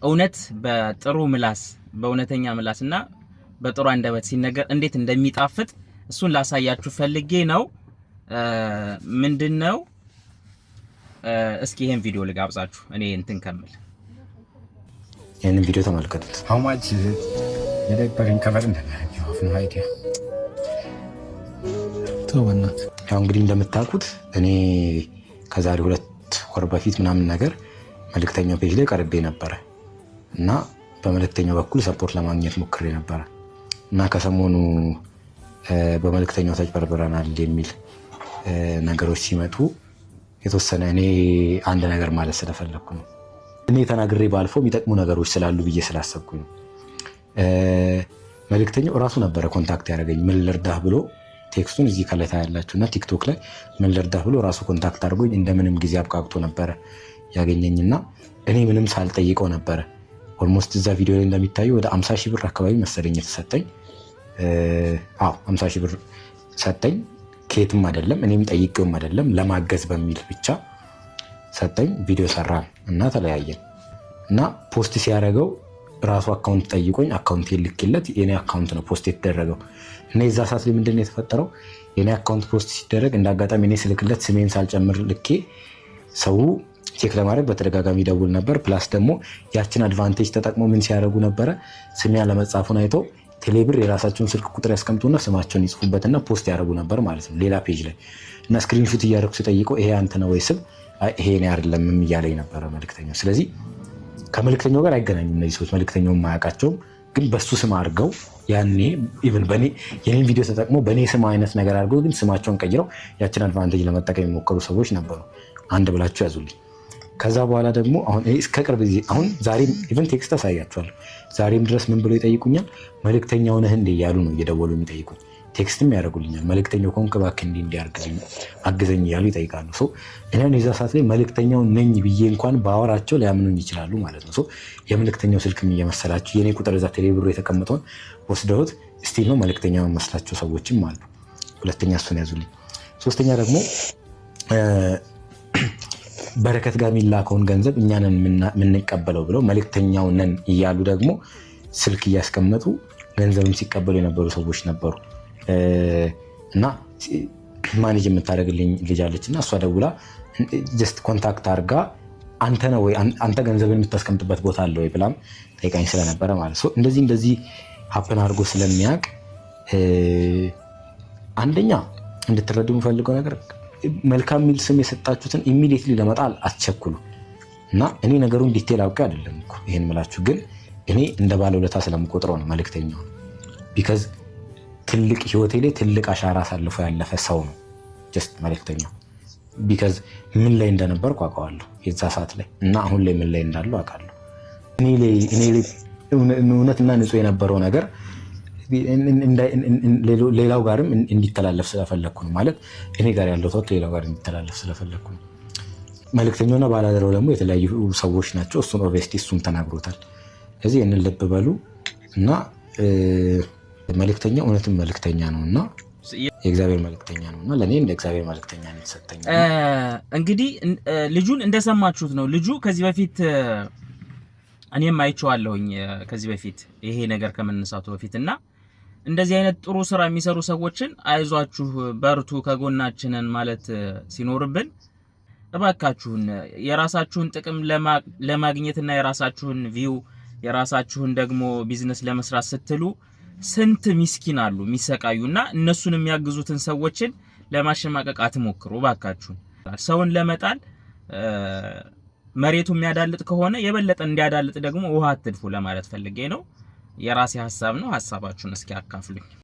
እውነት በጥሩ ምላስ በእውነተኛ ምላስና በጥሩ አንደበት ሲነገር እንዴት እንደሚጣፍጥ እሱን ላሳያችሁ ፈልጌ ነው። ምንድነው እስኪ ይሄን ቪዲዮ ልጋብዛችሁ እኔ እንትን ከምል ይሄንን ቪዲዮ ተመልከቱት። How much is it? የደበረኝ ከበር እንደናየው አፍን አይዲያ ተወናት። ያው እንግዲህ እንደምታውቁት እኔ ከዛሬ 2 ወር በፊት ምናምን ነገር መልእክተኛው ፔጅ ላይ ቀርቤ ነበር እና በመልእክተኛው በኩል ሰፖርት ለማግኘት ሞክሬ ነበር እና ከሰሞኑ በመልእክተኛው ተጭበርብረናል የሚል ነገሮች ሲመጡ የተወሰነ እኔ አንድ ነገር ማለት ስለፈለኩ ነው። እኔ ተናግሬ ባልፎ የሚጠቅሙ ነገሮች ስላሉ ብዬ ስላሰብኩ ነው። መልእክተኛው ራሱ ነበር ኮንታክት ያደረገኝ ምን ልርዳህ ብሎ ቴክስቱን እዚህ ከላይ ታያላችሁና ቲክቶክ ላይ ምን ልርዳህ ብሎ ራሱ ኮንታክት አድርጎኝ እንደምንም ጊዜ አብቃቅቶ ነበር ያገኘኝና እኔ ምንም ሳልጠይቀው ነበር ኦልሞስት እዛ ቪዲዮ ላይ እንደሚታየው ወደ 50,000 ብር አካባቢ መሰለኝ ተሰጠኝ። 50,000 ብር ሰጠኝ። ከየትም አይደለም እኔም ጠይቄውም አይደለም ለማገዝ በሚል ብቻ ሰጠኝ። ቪዲዮ ሰራን እና ተለያየን እና ፖስት ሲያደርገው ራሱ አካውንት ጠይቆኝ አካውንት ልክለት የኔ አካውንት ነው ፖስት የተደረገው እና የዛ ሰዓት ላይ ምንድነው የተፈጠረው የኔ አካውንት ፖስት ሲደረግ እንዳጋጣሚ እኔ ስልክለት ስሜን ሳልጨምር ልኬ ሰው ቼክ ለማድረግ በተደጋጋሚ ደውል ነበር። ፕላስ ደግሞ ያችን አድቫንቴጅ ተጠቅሞ ምን ሲያደርጉ ነበር ስሜ ያለመጻፉን አይተው ቴሌብር የራሳቸውን ስልክ ቁጥር ያስቀምጡና ስማቸውን ይጽፉበትና ፖስት ያደርጉ ነበር ማለት ነው ሌላ ፔጅ ላይ እና ስክሪንሾት እያደረኩ ሲጠይቀው ይሄ አንተ ነው ወይ ስም ይሄ ነው አይደለም እያለኝ ነበር መልእክተኛው። ስለዚህ ከመልእክተኛው ጋር አይገናኙም እነዚህ ሰዎች መልእክተኛው ማያውቃቸውም ግን በሱ ስም አድርገው ያኔ ኢቭን በኔ የኔን ቪዲዮ ተጠቅሞ በኔ ስም አይነት ነገር አድርገው ግን ስማቸውን ቀይረው ያችን አድቫንቴጅ ለመጠቀም የሚሞክሩ ሰዎች ነበሩ። አንድ ብላችሁ ያዙልኝ። ከዛ በኋላ ደግሞ አሁን እስከ ቅርብ ጊዜ አሁን ዛሬም ኢቭን ቴክስት አሳያችኋለሁ ዛሬም ድረስ ምን ብሎ ይጠይቁኛል መልእክተኛው ነህ እንደ እያሉ ነው እየደወሉ የሚጠይቁኝ። ቴክስትም ያደርጉልኛል መልእክተኛው ኮንክ እባክህ እንዲያርግልኝ አግዘኝ እያሉ ይጠይቃሉ። ሶ እኔን የዛ ሰዓት ላይ መልእክተኛው ነኝ ብዬ እንኳን ባወራቸው ሊያምኑኝ ይችላሉ ማለት ነው። ሶ የመልእክተኛው ስልክም እየመሰላችሁ የኔ ቁጥር እዛ ቴሌብር የተቀመጠውን ወስደውት ስቲል ነው መልእክተኛው መስላቸው ሰዎችም አሉ። ሁለተኛ እሱን ያዙልኝ። ሶስተኛ ደግሞ በረከት ጋር የሚላከውን ገንዘብ እኛንን የምንቀበለው ብለው መልእክተኛው ነን እያሉ ደግሞ ስልክ እያስቀመጡ ገንዘብም ሲቀበሉ የነበሩ ሰዎች ነበሩ እና ማኔጅ የምታደርግልኝ ልጅ አለች እና እሷ ደውላ ጀስት ኮንታክት አድርጋ አንተ ነው ወይ አንተ ገንዘብን የምታስቀምጥበት ቦታ አለ ወይ ብላም ጠይቃኝ ስለነበረ ማለት ነው። እንደዚህ ሀፕን አድርጎ ስለሚያውቅ አንደኛ እንድትረዱ የምፈልገው ነገር መልካም የሚል ስም የሰጣችሁትን ኢሚዲየትሊ ለመጣል አትቸኩሉ እና እኔ ነገሩን ዲቴል አውቄ አይደለም እኮ ይሄን ምላችሁ ግን እኔ እንደ ባለውለታ ስለምቆጥረው ነው መልእክተኛው ቢካዝ ትልቅ ህይወቴ ላይ ትልቅ አሻራ አሳልፎ ያለፈ ሰው ነው ጀስት መልእክተኛው ቢካዝ ምን ላይ እንደነበርኩ አውቀዋለሁ የዛ ሰዓት ላይ እና አሁን ላይ ምን ላይ እንዳለው አውቃለሁ። እኔ ላይ እውነትና ንጹህ የነበረው ነገር ሌላው ጋርም እንዲተላለፍ ስለፈለኩ ነው ማለት እኔ ጋር ያለው ተውት ሌላው ጋር እንዲተላለፍ ስለፈለኩ ነው። መልእክተኛውና ባላደረው ደግሞ የተለያዩ ሰዎች ናቸው። እሱን ኦብቪየስሊ እሱም ተናግሮታል። ስለዚህ እንን ልብ በሉ እና መልእክተኛው እውነትም መልእክተኛ ነውና የእግዚአብሔር መልእክተኛ ነውና ለኔ እንደ እግዚአብሔር መልእክተኛ ነው የተሰጠኝ። እንግዲህ ልጁን እንደሰማችሁት ነው። ልጁ ከዚህ በፊት እኔም አይቼዋለሁኝ ከዚህ በፊት ይሄ ነገር ከመነሳቱ በፊትና እንደዚህ አይነት ጥሩ ስራ የሚሰሩ ሰዎችን አይዟችሁ በርቱ ከጎናችንን ማለት ሲኖርብን እባካችሁን የራሳችሁን ጥቅም ለማግኘትና የራሳችሁን ቪው የራሳችሁን ደግሞ ቢዝነስ ለመስራት ስትሉ ስንት ሚስኪን አሉ የሚሰቃዩና እነሱን የሚያግዙትን ሰዎችን ለማሸማቀቅ አትሞክሩ እባካችሁን። ሰውን ለመጣል መሬቱ የሚያዳልጥ ከሆነ የበለጠ እንዲያዳልጥ ደግሞ ውሃ አትድፉ ለማለት ፈልጌ ነው። የራሴ ሐሳብ ነው። ሐሳባችሁን እስኪ አካፍሉኝ።